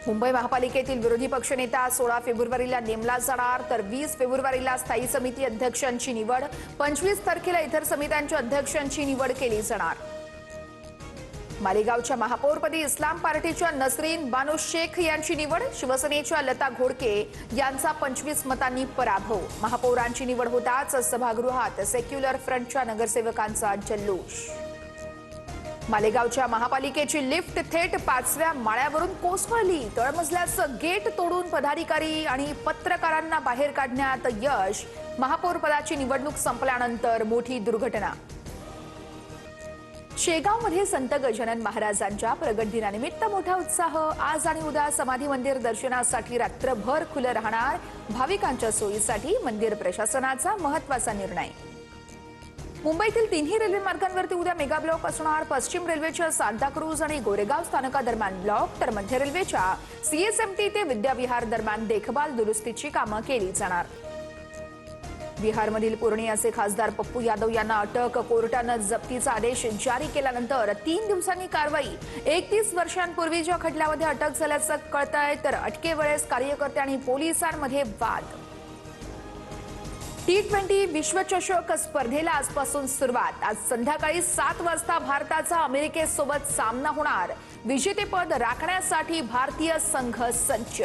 मुंबई महापालिकेतील विरोधी पक्षनेता 16 फेब्रुवारीला नेमला जाणार, तर 20 फेब्रुवारीला स्थायी समिती अध्यक्षांची निवड, 25 तारखेला इतर समित्यांच्या अध्यक्षांची निवड केली जाणार। मालेगावच्या महापौरपदी इस्लाम पार्टीच्या नसरीन बानो शेख यांची निवड, शिवसेनेच्या लता घोडके यांचा 25 मतांनी पराभव। महापौरांची निवड होताच सभागृहात सेक्युलर फ्रंटच्या नगरसेवकांचा जल्लोष। मालेगावच्या महापालिकेची लिफ्ट थेट 5व्या माळ्यावरून कोसळली, तळमजल्याचं गेट तोडून पदाधिकारी आणि पत्रकारांना बाहेर काढण्यात यश। महापौरपदाची निवडणूक संपल्यानंतर मोठी दुर्घटना। शेगावमध्ये संत गजानन महाराजांच्या प्रगट दिनानिमित्त मोठा उत्साह। आज आणि उद्या समाधी मंदिर दर्शनासाठी रात्रभर खुलं राहणार, भाविकांच्या सोयीसाठी मंदिर प्रशासनाचा महत्त्वाचा निर्णय। मुंबईतील तिन्ही रेल्वे मार्गांवरती उद्या मेगा ब्लॉक असणार। पश्चिम रेल्वेच्या सांताक्रूज आणि गोरेगाव स्थानकादरम्यान ब्लॉक, तर मध्य रेल्वेच्या सीएसएमटी ते विद्याविहार दरम्यान देखभाल दुरुस्तीची कामं केली जाणार। बिहारमधील पूर्णियाचे खासदार पप्पू यादव यांना अटक, कोर्टानं जप्तीचा आदेश जारी केल्यानंतर 3 दिवसांनी कारवाई। 31 वर्षांपूर्वीच्या खटल्यामध्ये अटक झाल्याचं कळतंय, तर अटकेवेळेस कार्यकर्ते आणि पोलिसांमध्ये वाद। T20 विश्वचषक स्पर्धेला आजपासून सुरुवात। आज संध्याकाळी 7 वाजता भारताचा अमेरिकेसोबत सामना होणार। विजेतेपद राखण्यासाठी भारतीय संघ सज्ज।